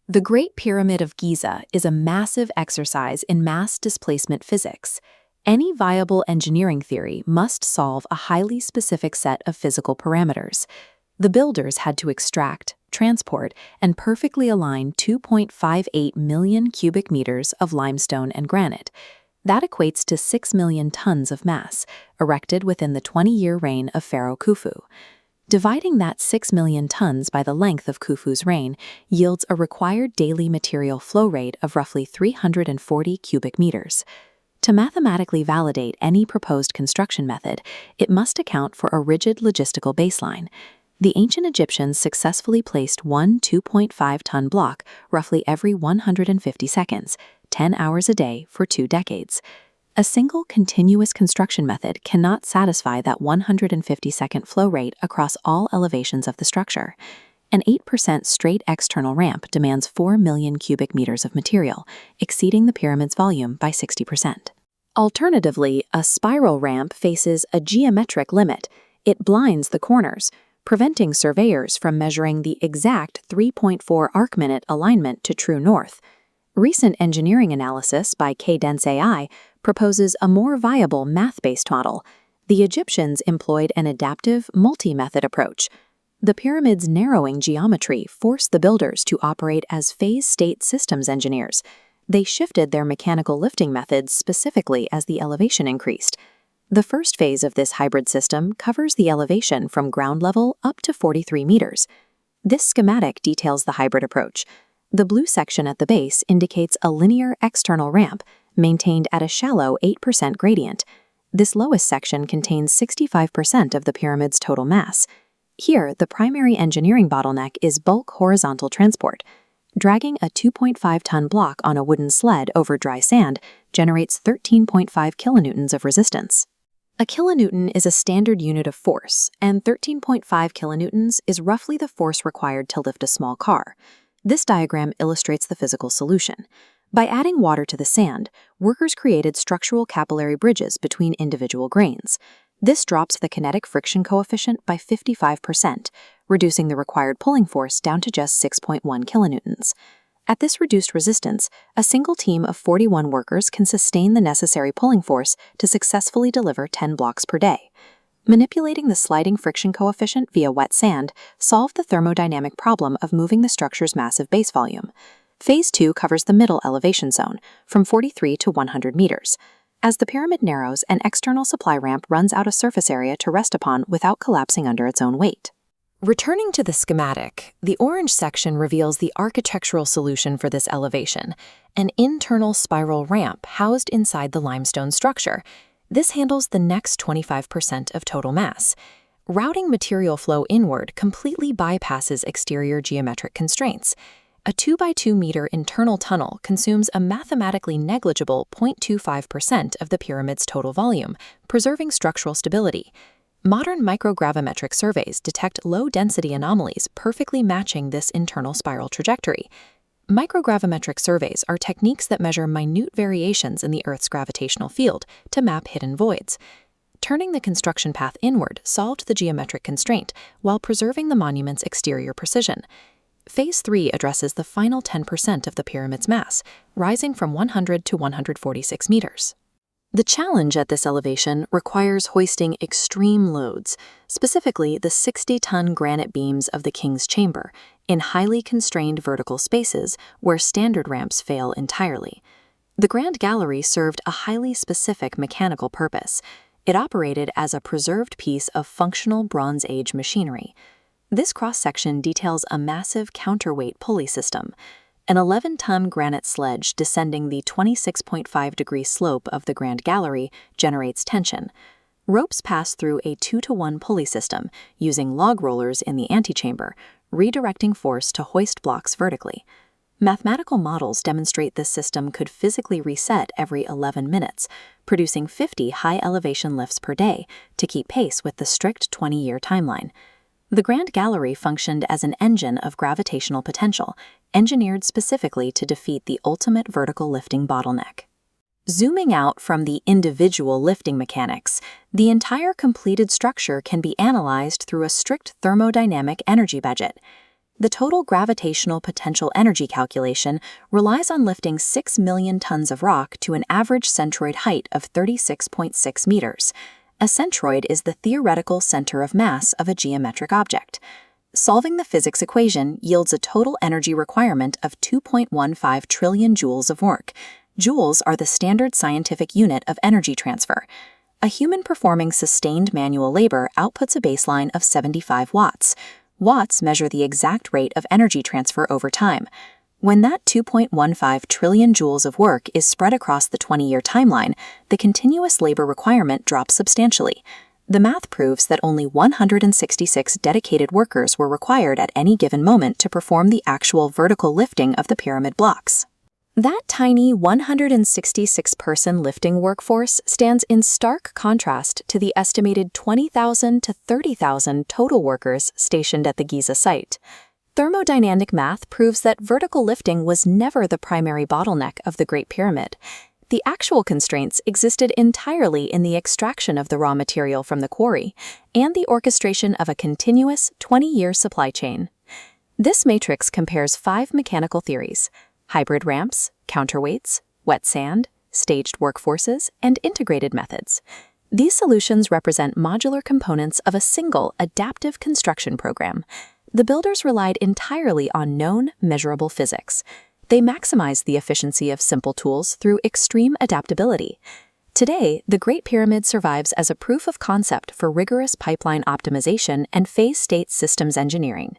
The Great Pyramid of Giza is a massive exercise in mass displacement physics. Any viable engineering theory must solve a highly specific set of physical parameters. The builders had to extract, transport, and perfectly align 2.58 million cubic meters of limestone and granite. That equates to 6 million tons of mass, erected within the 20-year reign of Pharaoh Khufu. Dividing that 6 million tons by the length of Khufu's reign yields a required daily material flow rate of roughly 340 cubic meters. To mathematically validate any proposed construction method, it must account for a rigid logistical baseline. The ancient Egyptians successfully placed one 2.5-ton block roughly every 150 seconds, 10 hours a day for 2 decades. A single continuous construction method cannot satisfy that 150-second flow rate across all elevations of the structure. An 8% straight external ramp demands 4 million cubic meters of material, exceeding the pyramid's volume by 60%. Alternatively, a spiral ramp faces a geometric limit. It blinds the corners, preventing surveyors from measuring the exact 3.4 arc-minute alignment to true north. Recent engineering analysis by Cadence AI proposes a more viable math-based model. The Egyptians employed an adaptive, multi-method approach. The pyramid's narrowing geometry forced the builders to operate as phase-state systems engineers. They shifted their mechanical lifting methods specifically as the elevation increased. The first phase of this hybrid system covers the elevation from ground level up to 43 meters. This schematic details the hybrid approach. The blue section at the base indicates a linear external ramp, maintained at a shallow 8% gradient. This lowest section contains 65% of the pyramid's total mass. Here, the primary engineering bottleneck is bulk horizontal transport. Dragging a 2.5-ton block on a wooden sled over dry sand generates 13.5 kilonewtons of resistance. A kilonewton is a standard unit of force, and 13.5 kilonewtons is roughly the force required to lift a small car. This diagram illustrates the physical solution. By adding water to the sand, workers created structural capillary bridges between individual grains. This drops the kinetic friction coefficient by 55%, reducing the required pulling force down to just 6.1 kilonewtons. At this reduced resistance, a single team of 41 workers can sustain the necessary pulling force to successfully deliver 10 blocks per day. Manipulating the sliding friction coefficient via wet sand solved the thermodynamic problem of moving the structure's massive base volume. Phase 2 covers the middle elevation zone, from 43 to 100 meters. As the pyramid narrows, an external supply ramp runs out of surface area to rest upon without collapsing under its own weight. Returning to the schematic, the orange section reveals the architectural solution for this elevation, an internal spiral ramp housed inside the limestone structure. This handles the next 25% of total mass. Routing material flow inward completely bypasses exterior geometric constraints. A 2x2 meter internal tunnel consumes a mathematically negligible 0.25% of the pyramid's total volume, preserving structural stability. Modern microgravimetric surveys detect low-density anomalies perfectly matching this internal spiral trajectory. Microgravimetric surveys are techniques that measure minute variations in the Earth's gravitational field to map hidden voids. Turning the construction path inward solved the geometric constraint while preserving the monument's exterior precision. Phase 3 addresses the final 10% of the pyramid's mass, rising from 100 to 146 meters. The challenge at this elevation requires hoisting extreme loads, specifically the 60-ton granite beams of the King's Chamber, in highly constrained vertical spaces where standard ramps fail entirely. The Grand Gallery served a highly specific mechanical purpose. It operated as a preserved piece of functional Bronze Age machinery. This cross-section details a massive counterweight pulley system. An 11-ton granite sledge descending the 26.5-degree slope of the Grand Gallery generates tension. Ropes pass through a 2-to-1 pulley system using log rollers in the antechamber, redirecting force to hoist blocks vertically. Mathematical models demonstrate this system could physically reset every 11 minutes, producing 50 high-elevation lifts per day to keep pace with the strict 20-year timeline. The Grand Gallery functioned as an engine of gravitational potential, engineered specifically to defeat the ultimate vertical lifting bottleneck. Zooming out from the individual lifting mechanics, the entire completed structure can be analyzed through a strict thermodynamic energy budget. The total gravitational potential energy calculation relies on lifting 6 million tons of rock to an average centroid height of 36.6 meters. A centroid is the theoretical center of mass of a geometric object. Solving the physics equation yields a total energy requirement of 2.15 trillion joules of work. Joules are the standard scientific unit of energy transfer. A human performing sustained manual labor outputs a baseline of 75 watts. Watts measure the exact rate of energy transfer over time. When that 2.15 trillion joules of work is spread across the 20-year timeline, the continuous labor requirement drops substantially. The math proves that only 166 dedicated workers were required at any given moment to perform the actual vertical lifting of the pyramid blocks. That tiny 166-person lifting workforce stands in stark contrast to the estimated 20,000 to 30,000 total workers stationed at the Giza site. Thermodynamic math proves that vertical lifting was never the primary bottleneck of the Great Pyramid. The actual constraints existed entirely in the extraction of the raw material from the quarry and the orchestration of a continuous 20-year supply chain. This matrix compares 5 mechanical theories: hybrid ramps, counterweights, wet sand, staged workforces, and integrated methods. These solutions represent modular components of a single adaptive construction program. The builders relied entirely on known, measurable physics. They maximized the efficiency of simple tools through extreme adaptability. Today, the Great Pyramid survives as a proof of concept for rigorous pipeline optimization and phase-state systems engineering.